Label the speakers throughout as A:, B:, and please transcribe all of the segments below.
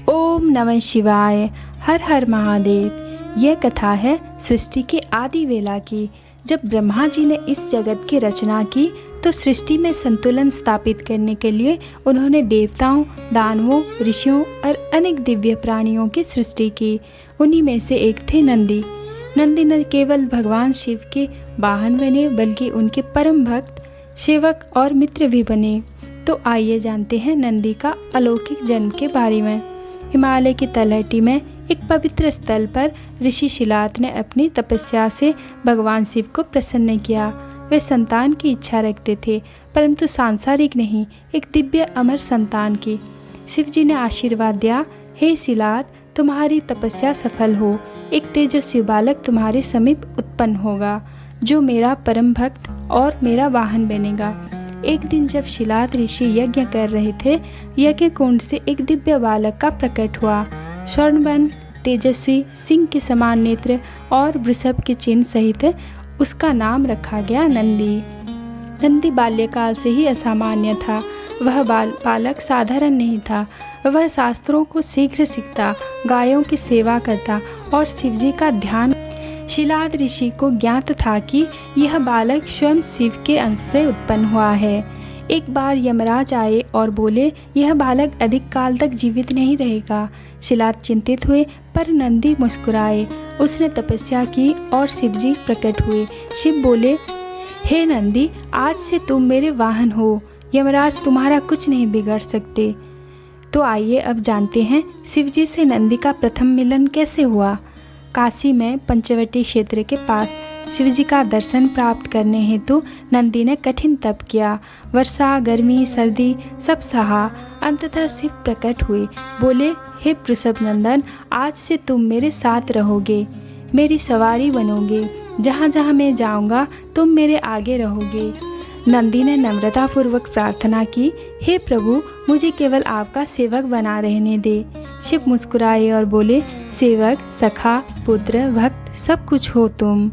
A: ओम नमः शिवाय। हर हर महादेव। यह कथा है सृष्टि के आदि वेला की। जब ब्रह्मा जी ने इस जगत की रचना की तो सृष्टि में संतुलन स्थापित करने के लिए उन्होंने देवताओं, दानवों, ऋषियों और अनेक दिव्य प्राणियों की सृष्टि की। उन्हीं में से एक थे नंदी। नंदी न केवल भगवान शिव के वाहन बने बल्कि उनके परम भक्त, सेवक और मित्र भी बने। तो आइए जानते हैं नंदी का अलौकिक जन्म के बारे में। हिमालय की तलहटी में एक पवित्र स्थल पर ऋषि शिलात ने अपनी तपस्या से भगवान शिव को प्रसन्न किया। वे संतान की इच्छा रखते थे, परंतु सांसारिक नहीं, एक दिव्य अमर संतान की। शिव जी ने आशीर्वाद दिया, हे शिलात, तुम्हारी तपस्या सफल हो। एक तेजस्वी बालक तुम्हारे समीप उत्पन्न होगा, जो मेरा परम भक्त और मेरा वाहन बनेगा। एक दिन जब शिलात ऋषि यज्ञ कर रहे थे, यज्ञ कुंड से एक दिव्य बालक का प्रकट हुआ। स्वर्णवन, तेजस्वी, सिंह के समान नेत्र और वृषभ के चिन्ह सहित उसका नाम रखा गया नंदी। नंदी बाल्यकाल से ही असामान्य था। वह बालक साधारण नहीं था। वह शास्त्रों को शीघ्र सीखता, गायों की सेवा करता और शिवजी का ध्यान। शिलाद ऋषि को ज्ञात था कि यह बालक स्वयं शिव के अंश से उत्पन्न हुआ है। एक बार यमराज आए और बोले, यह बालक अधिक काल तक जीवित नहीं रहेगा। शिलाद चिंतित हुए, पर नंदी मुस्कुराए। उसने तपस्या की और शिवजी प्रकट हुए। शिव बोले, हे नंदी, आज से तुम मेरे वाहन हो। यमराज तुम्हारा कुछ नहीं बिगाड़ सकते। तो आइए अब जानते हैं शिवजी से नंदी का प्रथम मिलन कैसे हुआ। काशी में पंचवटी क्षेत्र के पास शिवजी का दर्शन प्राप्त करने हेतु नंदी ने कठिन तप किया। वर्षा, गर्मी, सर्दी सब सहा। अंततः शिव प्रकट हुए। बोले, हे वृषभ नंदन, आज से तुम मेरे साथ रहोगे, मेरी सवारी बनोगे। जहाँ जहाँ मैं जाऊँगा तुम मेरे आगे रहोगे। नंदी ने नम्रतापूर्वक प्रार्थना की, हे प्रभु, मुझे केवल आपका सेवक बना रहने दे। शिव मुस्कुराए और बोले, सेवक, सखा, पुत्र, भक्त सब कुछ हो तुम।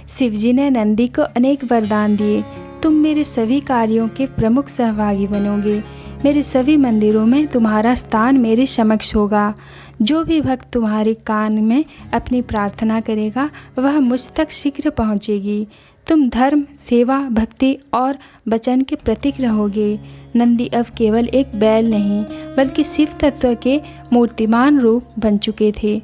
A: शिवजी ने नंदी को अनेक वरदान दिए। तुम मेरे सभी कार्यों के प्रमुख सहभागी बनोगे। मेरे सभी मंदिरों में तुम्हारा स्थान मेरे समक्ष होगा। जो भी भक्त तुम्हारे कान में अपनी प्रार्थना करेगा वह मुझ तक शीघ्र पहुँचेगी। तुम धर्म, सेवा, भक्ति और वचन के प्रतीक रहोगे। नंदी अब केवल एक बैल नहीं बल्कि शिव तत्व के मूर्तिमान रूप बन चुके थे।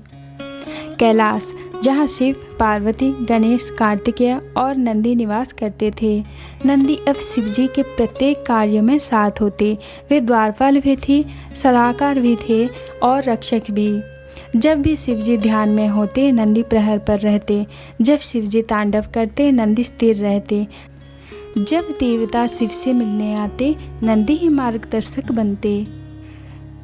A: कैलाश, जहाँ शिव, पार्वती, गणेश, कार्तिकेय और नंदी निवास करते थे। नंदी अब शिवजी के प्रत्येक कार्य में साथ होते। वे द्वारपाल भी थी, सलाहकार भी थे और रक्षक भी। जब भी शिवजी ध्यान में होते नंदी प्रहर पर रहते। जब शिवजी तांडव करते नंदी स्थिर रहते। जब देवता शिव से मिलने आते नंदी ही मार्गदर्शक बनते।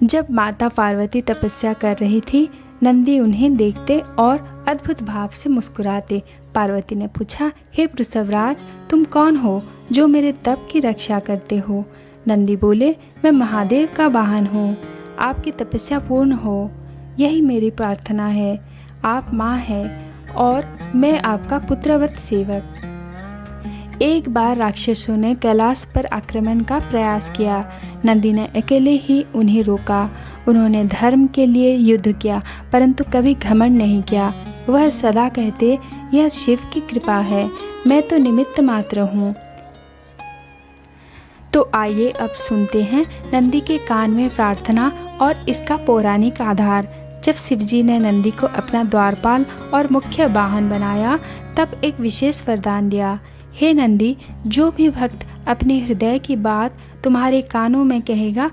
A: जब माता पार्वती तपस्या कर रही थी नंदी उन्हें देखते और अद्भुत भाव से मुस्कुराते। पार्वती ने पूछा, हे वृषभराज, तुम कौन हो जो मेरे तप की रक्षा करते हो। नंदी बोले, मैं महादेव का वाहन हूँ। आपकी तपस्या पूर्ण हो, यही मेरी प्रार्थना है। आप माँ हैं और मैं आपका पुत्रवत सेवक। एक बार राक्षसों ने कैलाश पर आक्रमण का प्रयास किया। नंदी ने अकेले ही उन्हें रोका। उन्होंने धर्म के लिए युद्ध किया, परंतु कभी घमंड नहीं किया। वह सदा कहते, यह शिव की कृपा है, मैं तो निमित्त मात्र हूँ। तो आइए अब सुनते हैं नंदी के कान में प्रार्थना और इसका पौराणिक आधार। जब शिवजी ने नंदी को अपना द्वारपाल और मुख्य वाहन बनाया तब एक विशेष वरदान दिया। हे नंदी, जो भी भक्त अपने हृदय की बात तुम्हारे कानों में कहेगा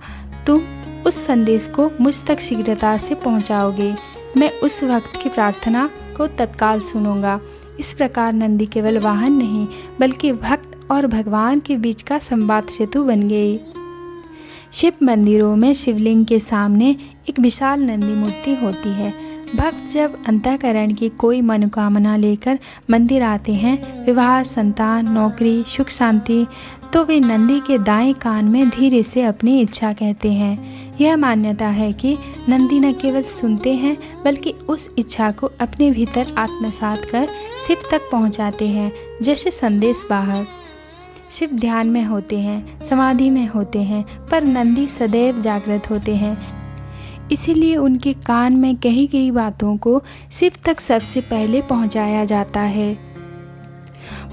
A: तुम उस संदेश को मुझ तक शीघ्रता से पहुंचाओगे। मैं उस भक्त की प्रार्थना को तत्काल सुनूंगा। इस प्रकार नंदी केवल वाहन नहीं बल्कि भक्त और भगवान के बीच का संवाद सेतु बन गई। शिव मंदिरों में शिवलिंग के सामने एक विशाल नंदी मूर्ति होती है। भक्त जब अंतःकरण की कोई मनोकामना लेकर मंदिर आते हैं, विवाह, संतान, नौकरी, सुख शांति, तो वे नंदी के दाएं कान में धीरे से अपनी इच्छा कहते हैं। यह मान्यता है कि नंदी न केवल सुनते हैं बल्कि उस इच्छा को अपने भीतर आत्मसात कर शिव तक पहुंचाते हैं, जैसे संदेश वाहक। शिव ध्यान में होते हैं, समाधि में होते हैं, पर नंदी सदैव जागृत होते हैं। इसीलिए उनके कान में कही गई बातों को शिव तक सबसे पहले पहुंचाया जाता है।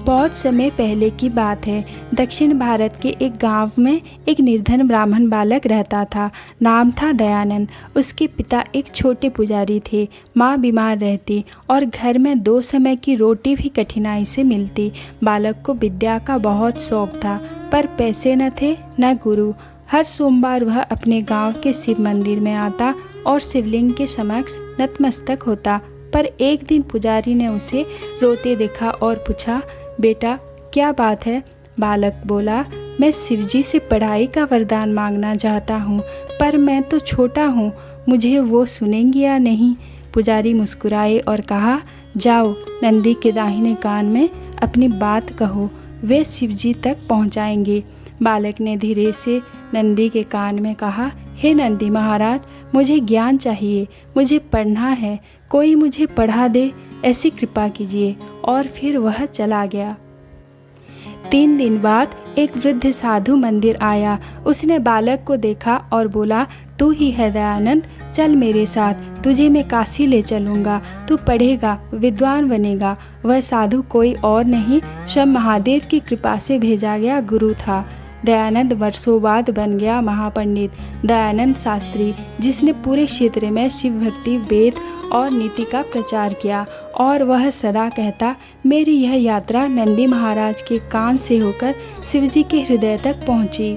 A: बहुत समय पहले की बात है। दक्षिण भारत के एक गांव में एक निर्धन ब्राह्मण बालक रहता था। नाम था दयानंद। उसके पिता एक छोटे पुजारी थे। माँ बीमार रहती और घर में 2 समय की रोटी भी कठिनाई से मिलती। बालक को विद्या का बहुत शौक था, पर पैसे न थे न गुरु। हर सोमवार वह अपने गांव के शिव मंदिर में आता और शिवलिंग के समक्ष नतमस्तक होता। पर एक दिन पुजारी ने उसे रोते देखा और पूछा, बेटा क्या बात है? बालक बोला, मैं शिवजी से पढ़ाई का वरदान मांगना चाहता हूँ, पर मैं तो छोटा हूँ, मुझे वो सुनेंगे या नहीं? पुजारी मुस्कुराए और कहा, जाओ नंदी के दाहिने कान में अपनी बात कहो, वे शिवजी तक पहुँचाएंगे। बालक ने धीरे से नंदी के कान में कहा, हे नंदी महाराज, मुझे ज्ञान चाहिए, मुझे पढ़ना है, कोई मुझे पढ़ा दे, ऐसी कृपा कीजिए। और फिर वह चला गया। 3 दिन बाद एक वृद्ध साधु मंदिर आया। उसने बालक को देखा और बोला, तू ही है दयानंद, चल मेरे साथ, तुझे मैं काशी ले चलूँगा, तू पढ़ेगा, विद्वान बनेगा। वह साधु कोई और नहीं, स्वयं महादेव की कृपा से भेजा गया गुरु था। दयानंद वर्षों बाद बन गया महापंडित, दयानंद शास्त्री, जिसने पूरे क्षेत्र में शिव भक्ति, वेद और नीति का प्रचार किया। और वह सदा कहता, मेरी यह यात्रा नंदी महाराज के कान से होकर शिवजी के हृदय तक पहुंची।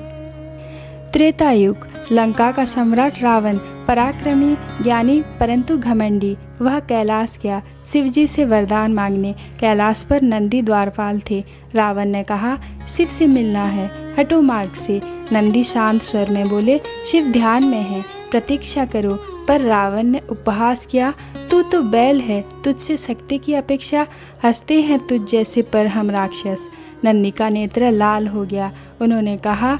A: त्रेता युग। लंका का सम्राट रावण पराक्रमी, ज्ञानी परंतु घमंडी। वह कैलाश गया शिवजी से वरदान मांगने। कैलाश पर नंदी द्वारपाल थे। रावण ने कहा, शिव से मिलना है, हटो मार्ग से। नंदी शांत स्वर में बोले, शिव ध्यान में है, प्रतीक्षा करो। पर रावण ने उपहास किया, तू तो बैल है, तुझसे शक्ति की अपेक्षा हंसते हैं तुझ जैसे पर हम राक्षस। नंदी का नेत्र लाल हो गया। उन्होंने कहा,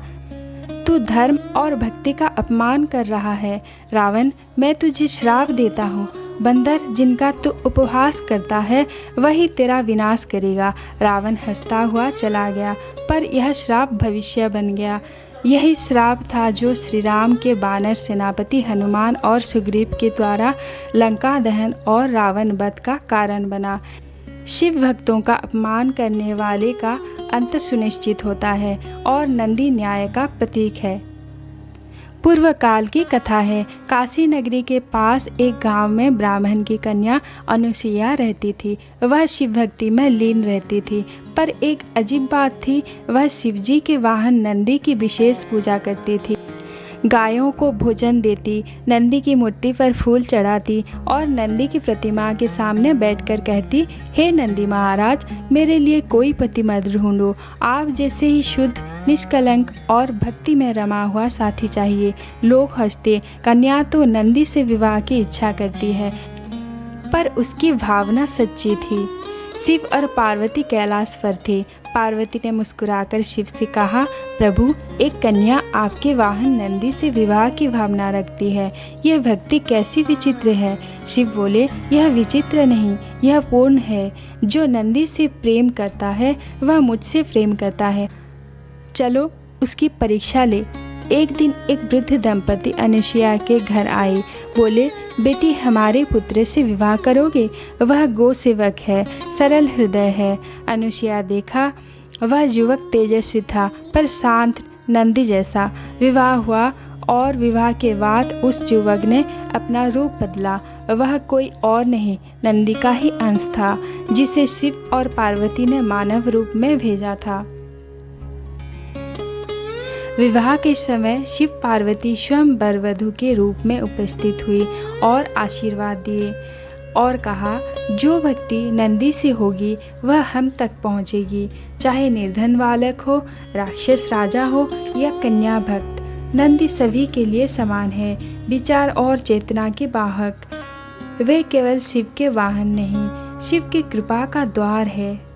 A: तू धर्म और भक्ति का अपमान कर रहा है। रावण, मैं तुझे श्राप देता हूँ। बंदर, जिनका तू उपहास करता है वही तेरा विनाश करेगा। रावण हंसता हुआ चला गया, पर यह श्राप भविष्य बन गया। यही श्राप था जो श्री राम के वानर सेनापति हनुमान और सुग्रीव के द्वारा लंका दहन और रावण वध का कारण बना। शिव भक्तों का अपमान करने वाले का अंत सुनिश्चित होता है और नंदी न्याय का प्रतीक है। पूर्व काल की कथा है। काशी नगरी के पास एक गांव में ब्राह्मण की कन्या अनुसुईया रहती थी। वह शिव भक्ति में लीन रहती थी, पर एक अजीब बात थी, वह शिवजी के वाहन नंदी की विशेष पूजा करती थी। गायों को भोजन देती, नंदी की मूर्ति पर फूल चढ़ाती और नंदी की प्रतिमा के सामने बैठकर कहती, हे नंदी महाराज, मेरे लिए कोई पति मत ढूंढो, आप जैसे ही शुद्ध, निष्कलंक और भक्ति में रमा हुआ साथी चाहिए। लोग हंसते, कन्या तो नंदी से विवाह की इच्छा करती है, पर उसकी भावना सच्ची थी। शिव और पार्वती कैलाश पर थे। पार्वती ने मुस्कुराकर शिव से कहा, प्रभु, एक कन्या आपके वाहन नंदी से विवाह की भावना रखती है, यह भक्ति कैसी विचित्र है। शिव बोले, यह विचित्र नहीं, यह पूर्ण है। जो नंदी से प्रेम करता है वह मुझसे प्रेम करता है, चलो उसकी परीक्षा ले। एक दिन एक वृद्ध दंपति अनुसुईया के घर आए। बोले, बेटी, हमारे पुत्र से विवाह करोगे? वह गो सेवक है, सरल हृदय है। अनुसुईया देखा, वह युवक तेजस्वी था, पर शांत, नंदी जैसा। विवाह हुआ और विवाह के बाद उस युवक ने अपना रूप बदला। वह कोई और नहीं, नंदी का ही अंश था, जिसे शिव और पार्वती ने मानव रूप में भेजा था। विवाह के समय शिव पार्वती स्वयं वर वधू के रूप में उपस्थित हुई और आशीर्वाद दिए और कहा, जो भक्ति नंदी से होगी वह हम तक पहुँचेगी, चाहे निर्धन बालक हो, राक्षस राजा हो या कन्या भक्त। नंदी सभी के लिए समान है, विचार और चेतना के वाहक। वे केवल शिव के वाहन नहीं, शिव की कृपा का द्वार है।